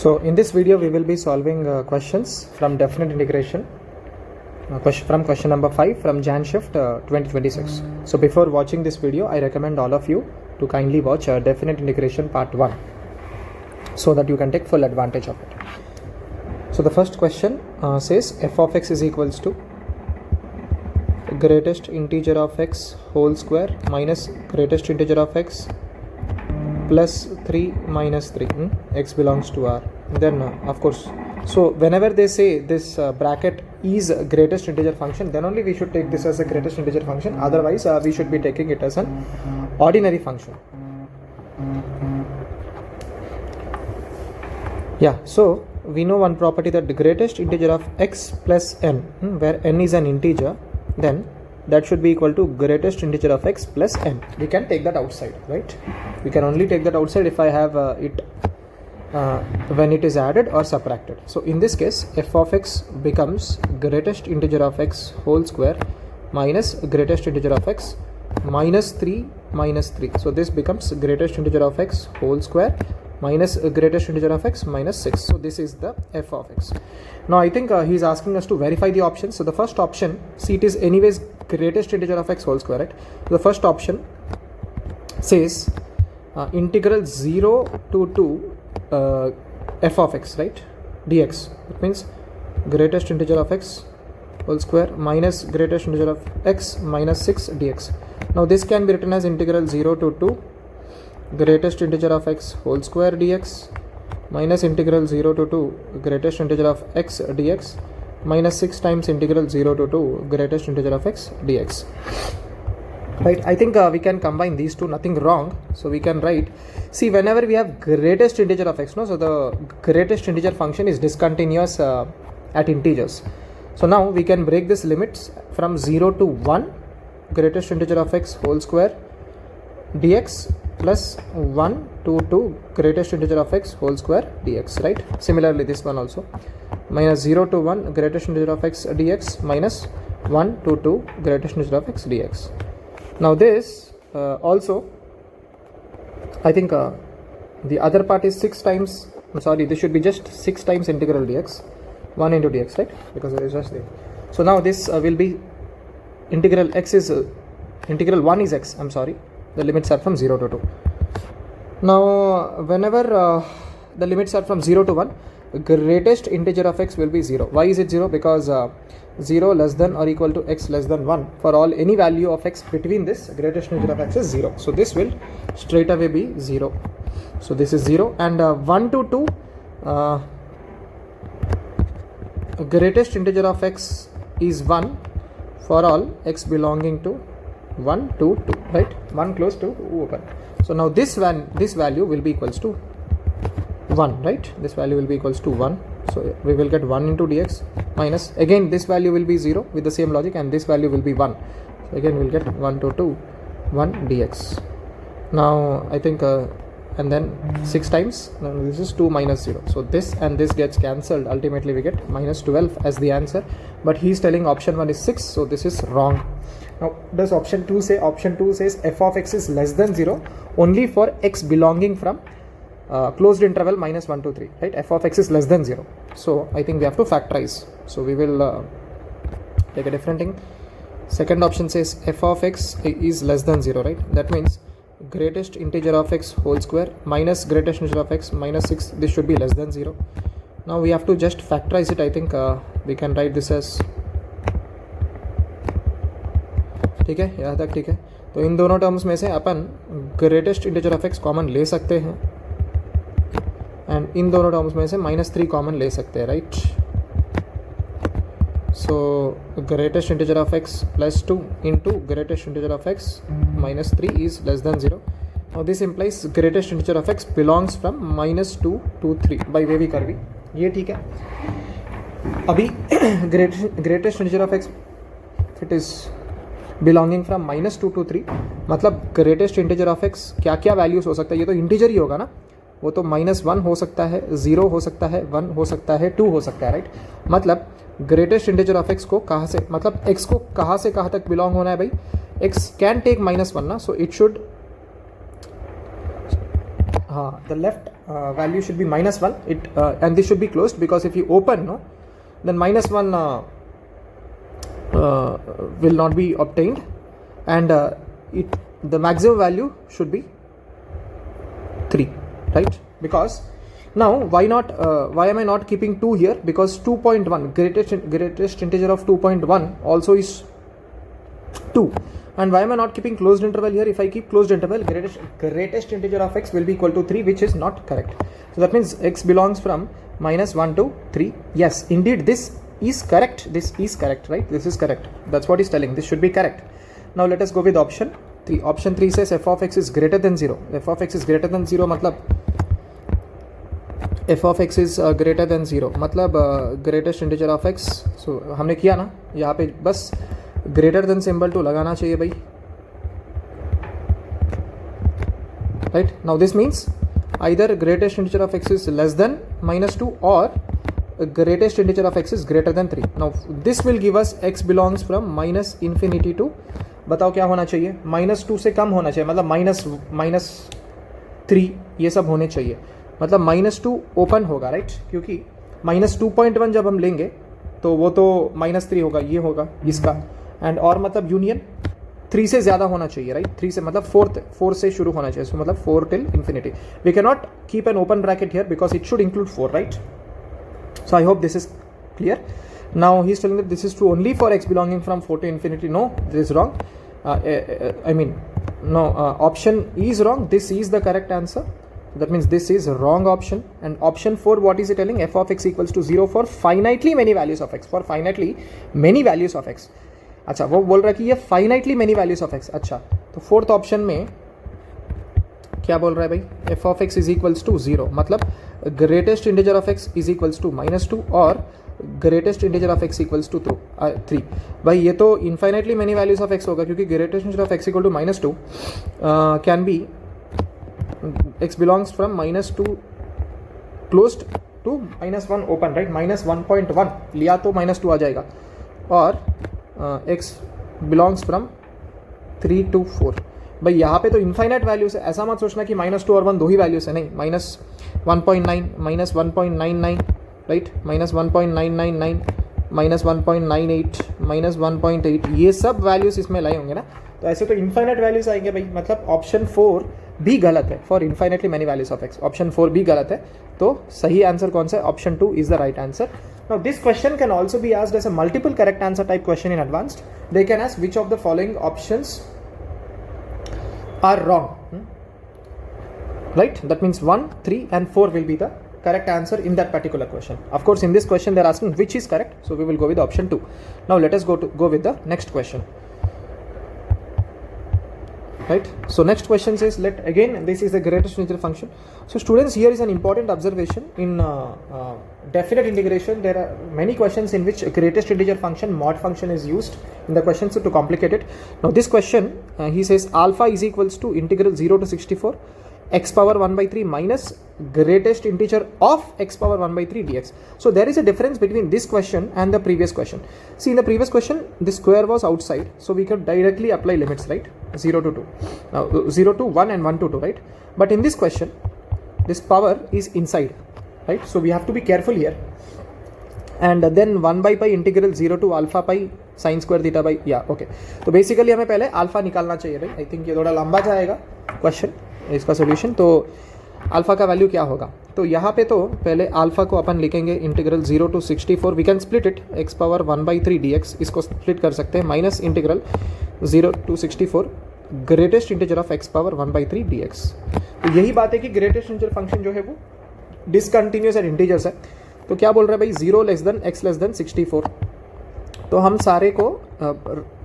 So in this video we will be solving questions from definite integration from question number 5 from Jan Shift 2026. So before watching this video I recommend all of you to kindly watch definite integration part 1 so that you can take full advantage of it. So the first question says f of x is equals to greatest integer of x whole square minus greatest integer of x plus 3 minus 3 x belongs to R. Then of course, so whenever they say this bracket is a greatest integer function, then only we should take this as a greatest integer function, otherwise we should be taking it as an ordinary function. Yeah, so we know one property that the greatest integer of x plus n, where n is an integer, then that should be equal to greatest integer of x plus n. We can take that outside, right? We can only take that outside if I have it when it is added or subtracted. So in this case f of x becomes greatest integer of x whole square minus greatest integer of x minus 3 minus 3. So this becomes greatest integer of x whole square minus greatest integer of x minus 6. So this is the f of x. Now I think he is asking us to verify the options. So the first option, see, it is anyways greatest integer of x whole square, right? So the first option says integral 0 to 2 f of x, right, dx. It means greatest integer of x whole square minus greatest integer of x minus 6 dx. Now this can be written as integral 0 to 2 greatest integer of x whole square dx minus integral 0 to 2 greatest integer of x dx minus 6 times integral 0 to 2 greatest integer of x dx. Right, I think we can combine these two, nothing wrong. So we can write, see, whenever we have greatest integer of x, no, so the greatest integer function is discontinuous at integers. So now we can break this limits from 0 to 1 greatest integer of x whole square dx plus 1 to 2 greatest integer of x whole square dx, right? Similarly this one also, minus 0 to 1 greatest integer of x dx minus 1 to 2 greatest integer of x dx. Now this also, I think the other part is 6 times, sorry, this should be just 6 times integral dx, 1 into dx, right? Because it is just there. So now this will be integral x is integral 1 is x, I'm sorry, the limits are from 0 to 2. Now whenever the limits are from 0 to 1, greatest integer of x will be 0. Why is it 0? Because 0 less than or equal to x less than 1. For all any value of x between this, greatest integer of x is 0. So this will straight away be 0. So this is 0, and 1 to 2 greatest integer of x is 1 for all x belonging to 1 to 2, right? 1 close to 2 open. So now this value will be equals to 1, right? This value will be equals to 1. So we will get 1 into dx minus, again this value will be 0 with the same logic, and this value will be 1. So again we'll get 1 to 2 1 dx. Now I think and then 6 times, now this is 2 minus 0. So this and this gets cancelled. Ultimately we get minus 12 as the answer. But he is telling option 1 is 6. So this is wrong. Now does option 2 say? Option 2 says f of x is less than 0 only for x belonging from closed interval minus 1 to 3, right? F of x is less than 0. So I think we have to factorize. So we will take a different thing. Second option says f of x is less than 0, right? That means greatest integer of x whole square minus greatest integer of x minus 6, this should be less than 0. Now we have to just factorize it. I think we can write this as, ठीक है, यहाँ तक ठीक है. तो इन दोनों terms में से अपन greatest integer of x common ले सकते हैं, एंड इन दोनों टर्म्स में से माइनस 3 कॉमन ले सकते हैं, right? So greatest integer of x plus 2 into greatest integer of x minus 3 is less than 0. Now this implies greatest integer of x belongs from minus 2 to 3 by wavy curvy. ये ठीक है. अभी greatest integer of x it is belonging from minus 2 to 3, मतलब greatest integer of x क्या क्या values हो सकता है? ये तो इंटीजर ही होगा ना, वो तो माइनस 1 हो सकता है, 0 हो सकता है, 1 हो सकता है, 2 हो सकता है, राइट? मतलब ग्रेटेस्ट इंटीजर ऑफ एक्स को कहाँ से, मतलब x को कहाँ से कहाँ तक बिलोंग होना है भाई? x कैन टेक -1 ना, so it should the left value should be -1. And this should be closed, because if you open, no, then -1 will not be obtained, and the maximum value should be 3, right? Because now why am I not keeping 2 here? Because 2.1, greatest integer of 2.1 also is 2. And why am I not keeping closed interval here? If I keep closed interval, greatest integer of x will be equal to 3, which is not correct. So that means x belongs from -1 to 3. Yes, indeed, this is correct. This is correct, right? This is correct. That's what he's telling. This should be correct. Now let us go with option 3. Option 3 says f of x is greater than 0. f of x is greater than 0 matlab f of x is greater than 0 मतलब greatest integer of x. So हमने किया ना, यहाँ पे बस greater than symbol to लगाना चाहिए भाई, right? Now this means either greatest integer of x is less than -2 और greatest integer of x is greater than 3. Now this will give us x belongs from -∞ to, बताओ क्या होना चाहिए? -2 से कम होना चाहिए, मतलब -3 ये सब होने चाहिए, मतलब -2 ओपन होगा, राइट? क्योंकि -2.1 जब हम लेंगे तो वो तो -3 होगा, ये होगा इसका, एंड और मतलब यूनियन 3 से ज़्यादा होना चाहिए, राइट? 3 से मतलब 4 से शुरू होना चाहिए, सो मतलब 4 till infinity. We can not keep an open bracket here because it should include 4, right? So I hope this is clear. Now he is telling that this is true only for x belonging from 4 to infinity. No, this is wrong. I mean, no, option is wrong. This is the correct answer. That means this is wrong option. And option 4, what is it telling? f of x equals to 0 for finitely many values of x. For finitely many values of x. अच्छा, वो बोल रहा है कि ये finitely many values of x. अच्छा, तो fourth option में क्या बोल रहा है भाई? f of x is equals to 0 मतलब greatest integer of x is equals to -2 और greatest integer of x equals to 3. भाई ये तो infinitely many values of x होगा, क्योंकि greatest integer of x equal to -2 can be x belongs from -2 closed to -1 open, right? -1.1 लिया तो -2 आ जाएगा, और x belongs from 3 to 4. भाई यहाँ पे तो इनफाइनाइट वैल्यूज है, ऐसा मत सोचना कि -2 और 1 दो ही वैल्यूज है, नहीं. -1.9, -1.99, राइट? -1.999, -1.98, -1.8, ये सब वैल्यूज इसमें लाए होंगे ना, तो ऐसे तो इनफाइनाइट वैल्यूज आएंगे भाई. मतलब ऑप्शन 4 भी गलत है, for infinitely many values of x. Option 4 भी गलत है, तो सही आंसर कौन सा है? Option 2 is the right answer. Now this question can also be asked as a multiple correct answer type question in advanced. They can ask which of the following options are wrong, right? That means 1, 3 and 4 will be the correct answer in that particular question. Of course, in this question they are asking which is correct, so we will go with option 2. Now let us go with the next question, right? So next question says, this is the greatest integer function. So students, here is an important observation. In definite integration there are many questions in which greatest integer function, mod function, is used in the question, so to complicate it. Now this question he says alpha is equals to integral 0 to 64 x power 1 by 3 minus greatest integer of x power 1 by 3 dx. So there is a difference between this question and the previous question. See, in the previous question the square was outside, so we could directly apply limits, right? 0 to 2, now 0 to 1 and 1 to 2, right? But in this question this power is inside, right? So we have to be careful here. And then 1 by pi integral 0 to alpha pi sin square theta by, yeah, okay. तो basically हमें पहले alpha निकालना चाहिए भाई. I think ये थोड़ा लंबा जाएगा क्वेश्चन, इसका सोल्यूशन. तो अल्फा का वैल्यू क्या होगा? तो यहाँ पे तो पहले अल्फा को अपन लिखेंगे integral 0 to 64. We can split it, x power 1 by 3 dx, इसको स्प्लिट कर सकते हैं, minus integral 0 to 64 greatest integer of x power 1 by 3 dx. तो यही बात है कि ग्रेटेस्ट इंटीजर फंक्शन जो है वो डिसकंटिन्यूस एंड इंटीजर्स है. तो क्या बोल रहा है भाई? 0 less than x less than 64. तो हम सारे को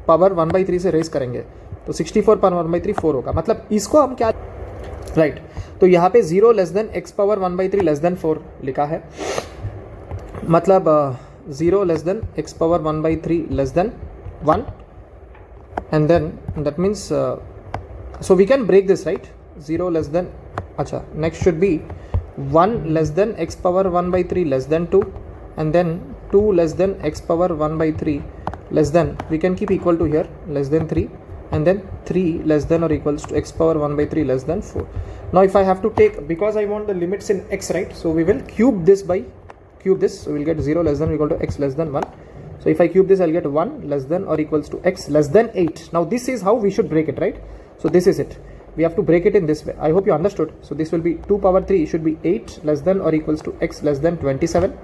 पावर 1 by 3 से रेस करेंगे, तो 64 पावर 1 by 3 4 होगा. मतलब इसको हम क्या, राइट? तो यहाँ पे 0 less than x power 1 by 3 less than 4 लिखा है, मतलब 0 less than x power 1 by 3 less than 1, and then that means so we can break this, right? 0 less than, acha, next should be 1 less than x power 1 by 3 less than 2, and then 2 less than x power 1 by 3 less than, we can keep equal to here, less than 3, and then 3 less than or equals to x power 1 by 3 less than 4. Now if I have to take, because I want the limits in x, right, so we will cube this, so we'll get 0 less than or equal to x less than 1. So if I cube this, I'll get 1 less than or equals to x less than 8. Now this is how we should break it, right? So this is it. We have to break it in this way. I hope you understood. So this will be 2 power 3 should be 8 less than or equals to x less than 27.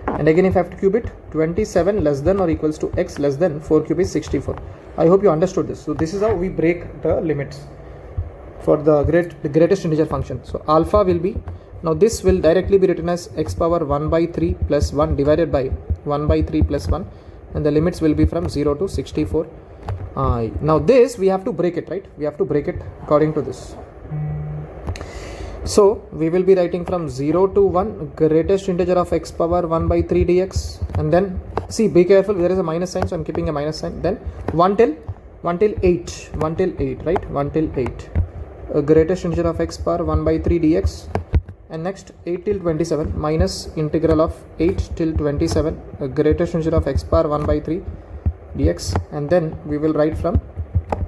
And again, if I have to cube it, 27 less than or equals to x less than 4 cube is 64. I hope you understood this. So this is how we break the limits for the greatest integer function. So alpha will be, now this will directly be written as x power 1 by 3 plus 1 divided by 1 by 3 plus 1, and the limits will be from 0 to 64. Now this we have to break it, right? We have to break it according to this. So we will be writing from 0 to 1 greatest integer of x power 1 by 3 dx, and then see, be careful, there is a minus sign, so I'm keeping a minus sign. Then 1 till 8, right? 1 till 8 greatest integer of x power 1 by 3 dx, and next 8 till 27 minus integral of 8 till 27 greatest integer of x power 1 by 3 dx, and then we will write from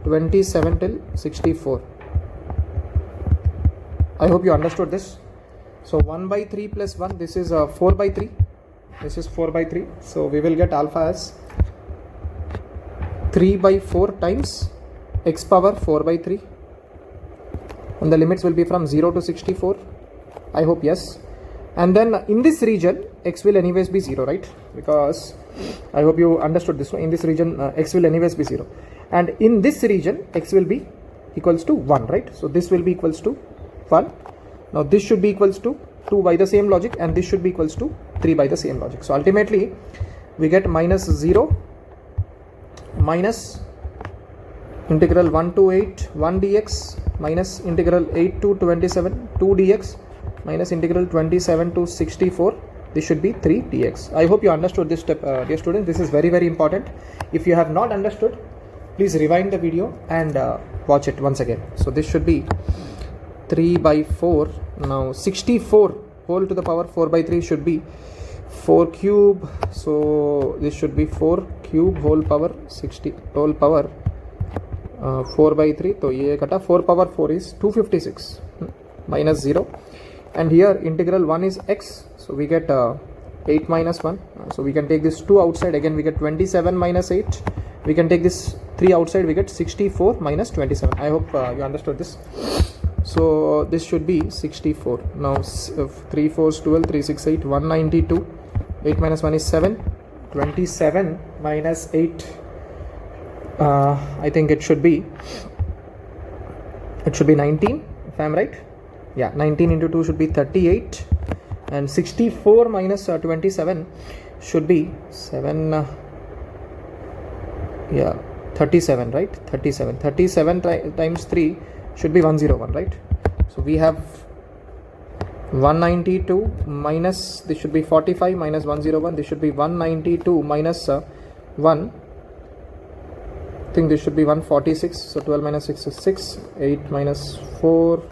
27 till 64. I hope you understood this. So 1 by 3 plus 1, this is 4 by 3. This is 4 by 3. So we will get alpha as 3 by 4 times x power 4 by 3. And the limits will be from 0 to 64. I hope yes. And then in this region, x will anyways be 0, right? Because I hope you understood this one. In this region, x will anyways be 0. And in this region, x will be equals to 1, right? So this will be equals to 1. Now this should be equals to 2 by the same logic, and this should be equals to 3 by the same logic. So ultimately we get minus 0 minus integral 1 to 8 1 dx minus integral 8 to 27 2 dx minus integral 27 to 64. This should be 3 dx. I hope you understood this step, dear students. This is very, very important. If you have not understood, please rewind the video and watch it once again. So this should be 3 by 4. Now 64 whole to the power 4 by 3 should be 4 cube. So this should be 4 cube whole power 60 whole power 4 by 3. So ye kata 4 power 4 is 256 minus 0. And here integral 1 is x. So we get 8 minus 1. So we can take this 2 outside. Again we get 27 minus 8. We can take this 3 outside. We get 64 minus 27. I hope you understood this. So this should be 64. Now 3 4 is 12, 3 6 8, 192. 8 minus 1 is 7. 27 minus 8. I think it should be 19, if I am right. Yeah, 19 into 2 should be 38, and 64 minus 27 should be 7. Yeah, 37, right? 37 times 3 should be 101, right? So we have 192 minus, this should be 45 minus 101. This should be 192 minus 1. I think this should be 146. So 12 minus 6 is 6. 8 minus 4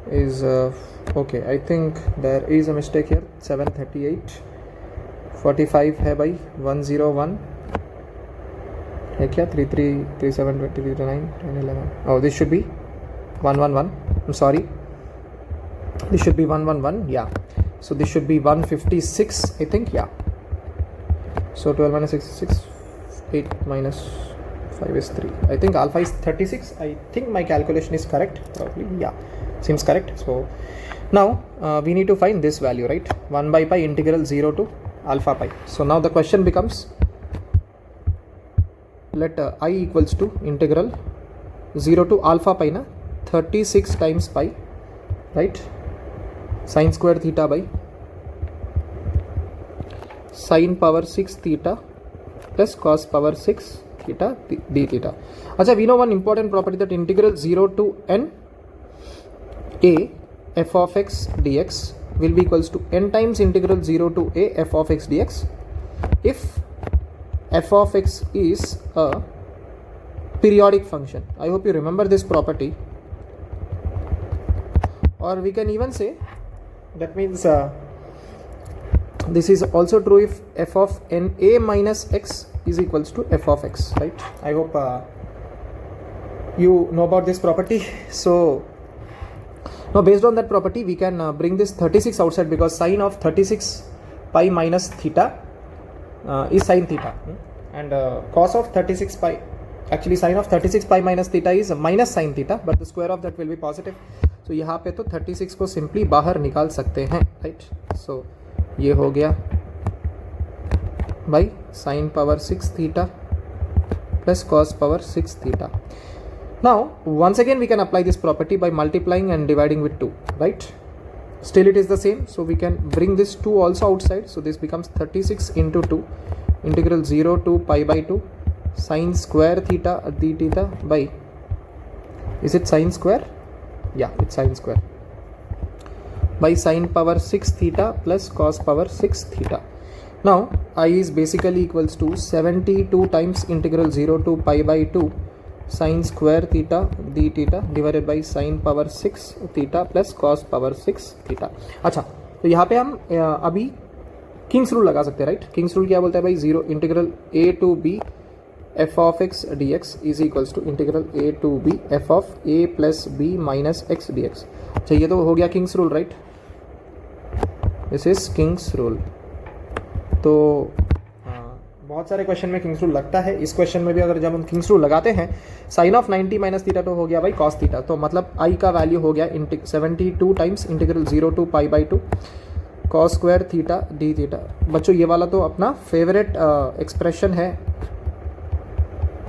is okay. I think there is a mistake here. 738. 45 है भाई 101 है क्या 33 37 23 29 10 11. Oh, this should be 111. I'm sorry. This should be 111. Yeah. So this should be 156. I think. Yeah. So 12 minus 6 is 6. 8 minus 5 is 3. I think alpha is 36. I think my calculation is correct. Probably. Yeah. Seems correct. So now we need to find this value, right? 1 by pi integral 0 to alpha pi. So now the question becomes, let I equals to integral 0 to alpha pi na 36 times pi, right? Sin square theta by sin power 6 theta plus cos power 6 theta d theta. Achha, we know one important property, that integral 0 to n a f of x dx will be equals to n times integral 0 to a f of x dx if f of x is a periodic function. I hope you remember this property, or we can even say that means this is also true if f of n a minus x is equals to f of x, right? I hope you know about this property. So now based on that property we can bring this 36 outside, because sine of 36 pi minus theta is sin theta, and cos of 36 pi, actually sine of 36 pi minus theta is minus sin theta, but the square of that will be positive. So यहाँ पे तो 36 को simply बाहर निकाल सकते हैं, right. सो ये हो गया by sine power 6 theta plus cos power 6 theta. Now once again we can apply this property by multiplying and dividing with 2, right? Still it is the same, so we can bring this 2 also outside. So this becomes 36 into 2 integral 0 to pi by 2 sine square theta d theta by, is it sine square? Yeah, it's sine square, by sine power 6 theta plus cos power 6 theta. Now I is basically equals to 72 times integral 0 to pi by 2 sine square theta d theta divided by sine power 6 theta plus cos power 6 theta. अच्छा, तो यहाँ पे हम अभी Kings rule लगा सकते हैं, right. Kings rule क्या बोलता है भाई, 0 integral a to b f of x dx is equals to integral a to b f of a plus b minus x dx. अच्छा, ये तो हो गया Kings rule, right. This is Kings rule. तो बहुत सारे क्वेश्चन में Kings rule लगता है. इस क्वेश्चन में भी अगर जब हम किंग्स रूल लगाते हैं, साइन ऑफ 90 माइनस थीटा तो हो गया भाई कॉस थीटा, तो मतलब आई का वैल्यू हो गया 72 times integral 0 to pi by 2 cos square theta d theta. बच्चों ये वाला तो अपना फेवरेट एक्सप्रेशन है,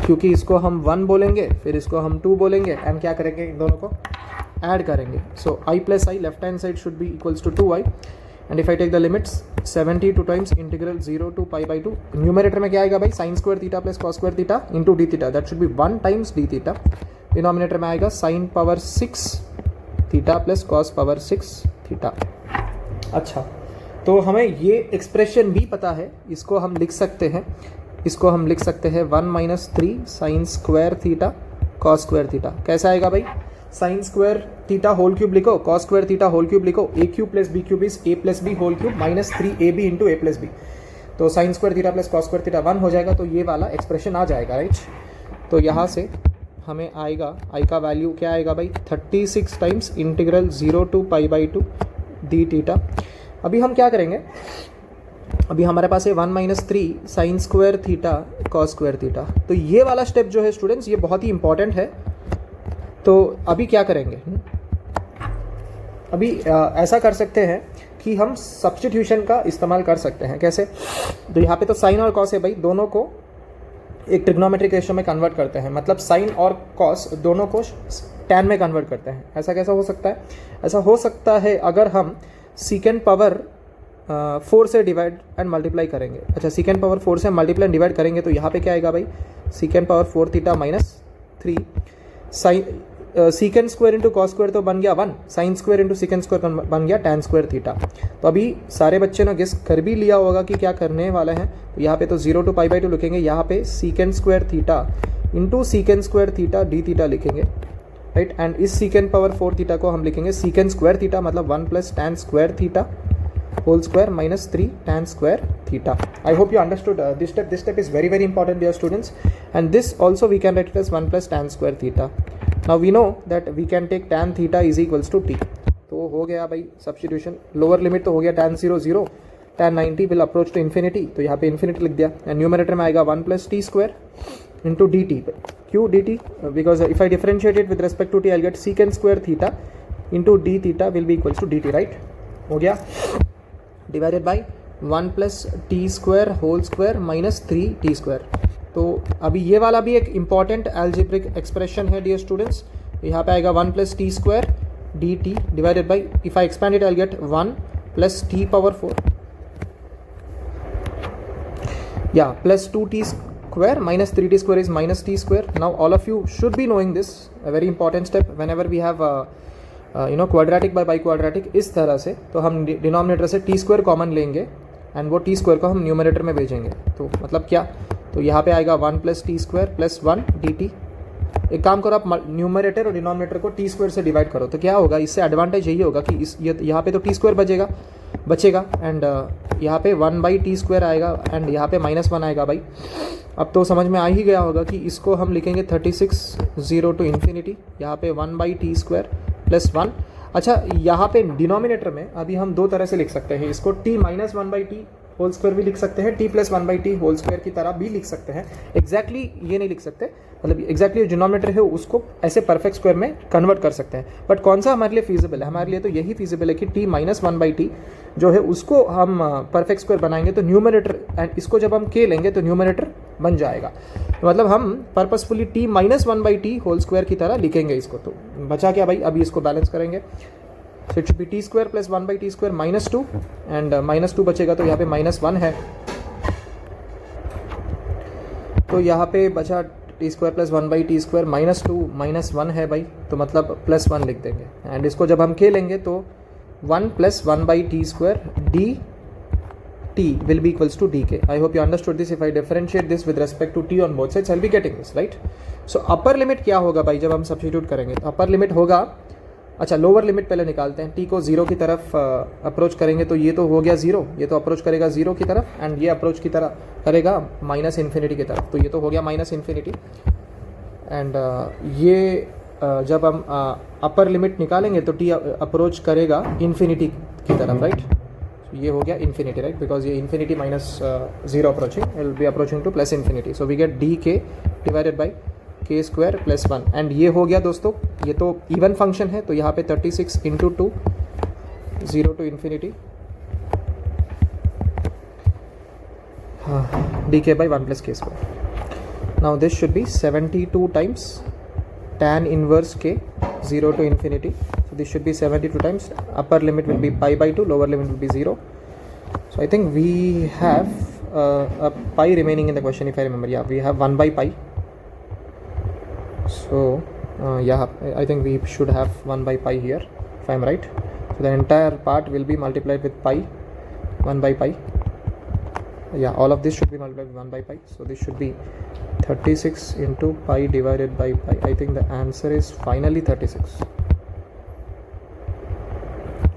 क्योंकि इसको हम 1 बोलेंगे, फिर इसको हम 2 बोलेंगे, एंड क्या करेंगे, इन दोनों को ऐड करेंगे. So i plus i left hand side should be equals to 2i, and if I take the limits 72 times integral 0 to pi by 2, numerator में क्या आएगा भाई, sin square theta plus cos square theta into d theta, that should be 1 times d theta. Denominator में आएगा sin power 6 theta plus cos power 6 theta. अच्छा, तो हमें ये एक्सप्रेशन भी पता है, इसको हम लिख सकते हैं, इसको हम लिख सकते हैं 1 minus 3 sin square theta cos square theta. कैसा आएगा भाई, sine square theta whole cube लिखो, cos square theta whole cube लिखो, a cube plus b cube is a plus b whole cube minus 3ab into a plus b. तो sine square theta plus cos square theta 1 हो जाएगा, तो ये वाला expression आ जाएगा, right. तो यहाँ से हमें आएगा, आई का वैल्यू क्या आएगा भाई, 36 times integral 0 to pi by 2 d theta. अभी हम क्या करेंगे, अभी हमारे पास है 1 minus 3 sine square theta cos square theta. तो ये वाला स्टेप जो है स्टूडेंट्स, ये बहुत ही इंपॉर्टेंट है. तो अभी क्या करेंगे, अभी ऐसा कर सकते हैं कि हम सब्स्टिट्यूशन का इस्तेमाल कर सकते हैं. कैसे, तो यहाँ पे तो साइन और कॉस है भाई, दोनों को एक ट्रिग्नोमेट्रिक रेशियो में कन्वर्ट करते हैं, मतलब साइन और कॉस दोनों को टैन में कन्वर्ट करते हैं. ऐसा कैसा हो सकता है, ऐसा हो सकता है अगर हम सीकेंड पावर 4 से डिवाइड एंड मल्टीप्लाई करेंगे. अच्छा, सीकेंड पावर 4 से मल्टीप्लाई एंड डिवाइड करेंगे, तो यहाँ पे क्या आएगा भाई, second power 4 theta minus 3 sine second square into cos square तो बन गया 1, sine square into second square बन गया टैन स्क्वायर थीटा. तो अभी सारे बच्चे ने गेस कर भी लिया होगा कि क्या करने वाले हैं. तो यहाँ पे तो 0 टू पाई बाई 2 लिखेंगे, यहाँ पे सीकेंड square theta into second square theta d theta लिखेंगे, राइट. एंड इस सीकेंड पावर 4 थीटा को हम लिखेंगे सीकेंड स्क्वायर थीटा, मतलब 1 plus tan square theta whole square minus 3 tan square theta. I hope you understood this step. This step is very very important dear students, and this also we can write it as 1 plus tan square theta. Now we know that we can take tan theta is equals to t. तो हो गया भाई substitution, lower limit तो हो गया tan 0 0, tan 90 will approach to infinity, तो यहाँ पे infinity लिख दिया. एंड न्यूमरेटर में आएगा 1 plus t square into d t. क्यों d t, because if I differentiate it with respect to t I get secant square theta into d theta will be equals to d t, right. हो गया, divided by 1 plus t square whole square minus 3 t square. तो अभी ये वाला भी एक important algebraic expression है dear students. यहाँ पे आएगा 1 plus t square D t divided by, if I expand it I get 1 plus t power 4 या plus 2 t square minus 3 t square is minus t square. Now all of you should be knowing this, a very important step whenever we have quadratic by quadratic. इस तरह से तो हम denominator से t square common लेंगे and वो t square को हम न्यूमरेटर में भेजेंगे. तो मतलब क्या, तो यहाँ पे आएगा 1 plus t square plus 1 D T एक काम करो, आप न्यूमरेटर और डिनोमिनेटर को टी स्क्वायर से डिवाइड करो, तो क्या होगा, इससे एडवांटेज यही होगा कि यहाँ पे तो टी स्क्वायर बचेगा एंड यहाँ पे 1/t² आएगा एंड यहाँ पे -1 आएगा भाई। अब तो समझ में आ ही गया होगा कि इसको हम लिखेंगे 36 0 to infinity, यहाँ पे 1/t² + 1। अच्छा, यहाँ पे डिनोमिनेटर में अभी हम दो तरह से लिख सकते हैं इसको, t - 1/t² भी लिख सकते हैं, t + 1/t² की तरह भी लिख सकते हैं। एग्जैक्टली ये नहीं लिख सकते, मतलब एग्जैक्टली जो डिनोमिनेटर है उसको ऐसे परफेक्ट स्क्वायर में कन्वर्ट कर सकते हैं। बट कौन सा हमारे लिए फीजिबल है? हमारे लिए तो यही फीजिबल है कि t - 1/t जो है उसको हम परफेक्ट स्क्वायर बनाएंगे तो न्यूमरेटर, एंड इसको जब हम k लेंगे तो न्यूमरेटर बन जाएगा। तो मतलब हम पर्पसफुली t - 1/t² की तरह लिखेंगे इसको। तो बचा क्या भाई, अभी इसको बैलेंस करेंगे। So it should be t² + 1/t² -2 and -2 बचेगा तो यहाँ पे -1 है, तो यहाँ पे बचा t² + 1/t² -2 -1 है भाई, तो मतलब +1 लिख देंगे एंड इसको जब हम k लेंगे तो 1 + 1/t² dt will be equals to dk. I hope you understood this. If I differentiate this with respect to t on both sides, I'll be getting this, right? So upper limit क्या होगा भाई जब हम substitute करेंगे? तो upper limit होगा, अच्छा lower limit पहले निकालते हैं। t को 0 की तरफ अप्रोच करेंगे तो ये तो हो गया 0, ये तो अप्रोच करेगा 0 की तरफ एंड ये अप्रोच की तरह करेगा -∞ की तरफ, तो ये तो हो गया -∞। एंड ये जब हम अपर लिमिट निकालेंगे तो t अप्रोच करेगा इन्फिनिटी की तरफ, राइट? ये हो गया इन्फिनिटी, राइट? बिकॉज ये infinity -0 approaching, will be approaching to +∞। So we get dk divided by k² + 1 and ये हो गया दोस्तों, ये तो इवन फंक्शन है तो यहाँ पे 36 × 2 0 to infinity dk by 1 + k²। now this should be 72 times tan inverse k 0 to infinity, so this should be 72 times, upper limit will be pi/2, lower limit will be 0. So I think we have a pi remaining in the question, if I remember. Yeah, we have 1/pi. So yeah, I think we should have 1/pi here, if I'm right. So the entire part will be multiplied with pi, 1/pi. Yeah, all of this should be multiplied with 1/pi. So this should be 36 × pi divided by pi. I think the answer is finally 36.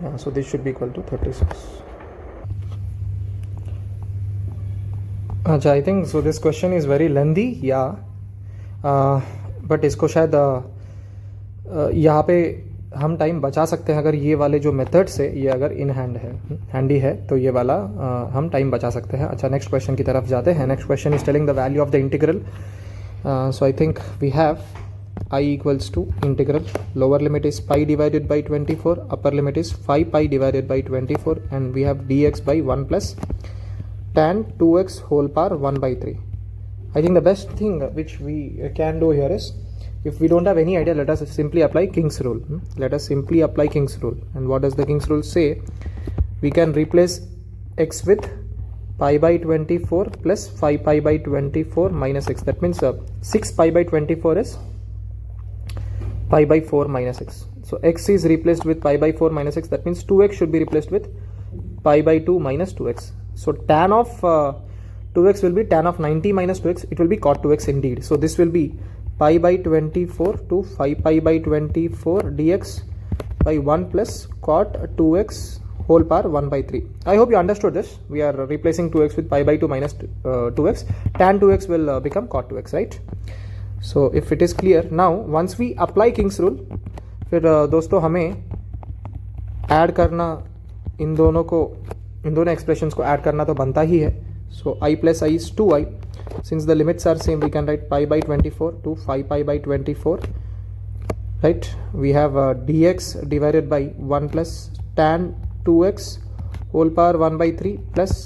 Yeah, so this should be equal to 36. अच्छा, I think so this question is very lengthy, yeah, but इसको शायद यहाँ पे हम time बचा सकते हैं अगर ये वाले जो मेथड्स है ये अगर इन हैंडी है तो ये वाला हम टाइम बचा सकते हैं। अच्छा, नेक्स्ट क्वेश्चन की तरफ जाते हैं। Next question is telling the value of the integral. So I think we have I equals to integral, lower limit is pi divided by 24, upper limit is 5 pi divided by 24 and we have dx by 1 plus tan 2x whole power 1/3. I think the best thing which we can do here is, if we don't have any idea, let us simply apply King's rule. Let us simply apply King's rule. And what does the King's rule say? We can replace x with pi by 24 plus 5 pi by 24 minus x. That means 6 pi by 24 is pi by 4 minus x. So x is replaced with pi by 4 minus x. That means 2x should be replaced with pi by 2 minus 2x. So tan of 2x will be tan of 90 minus 2x. It will be cot 2x indeed. So this will be pi by 24 to 5 pi by 24 dx by 1 plus cot 2x whole power 1/3. I hope you understood this. We are replacing 2x with pi by 2 minus 2x. Tan 2x will become cot 2x, right? So if it is clear, now once we apply King's rule, फिर दोस्तों हमें add करना इन दोनों expressions को add करना तो बनता ही है. So I plus I is 2i. Since the limits are same, we can write pi by 24 to 5 pi by 24. Right? We have dx divided by 1 plus tan 2x whole power 1/3 plus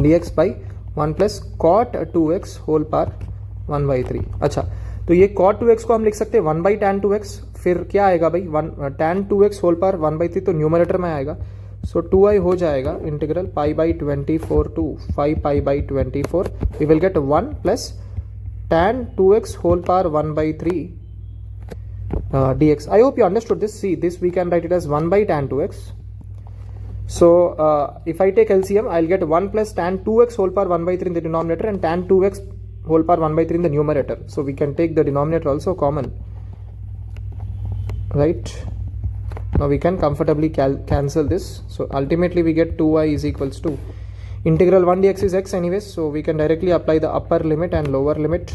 dx by 1 plus cot 2x whole power 1/3. अच्छा, तो ये cot 2x को हम लिख सकते हैं 1 by tan 2x. फिर क्या आएगा भाई, tan 2x whole power 1/3 तो न्यूमरेटर में आएगा. सो 2i हो जाएगा integral pi by 24 to 5 pi by 24. We will get 1 plus tan 2x whole power 1/3 dx. I hope you understood this. See, this we can write it as 1 by tan 2x. So if I take LCM, I'll get 1 plus tan 2x whole power 1/3 in the denominator and tan 2x whole power 1 by 3 in the numerator. So we can take the denominator also common, right? Now we can comfortably cancel this. So ultimately we get 2y is equals to integral 1 dx is x anyways. So we can directly apply the upper limit and lower limit.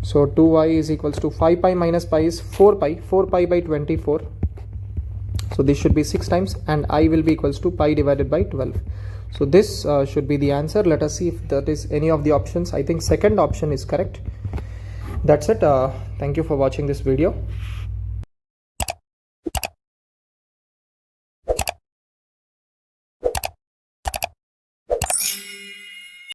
So 2y is equals to 5 pi minus pi is 4 pi by 24. So this should be 6 times, and I will be equals to pi divided by 12. So this should be the answer. Let us see if that is any of the options. I think second option is correct. That's it. Thank you for watching this video.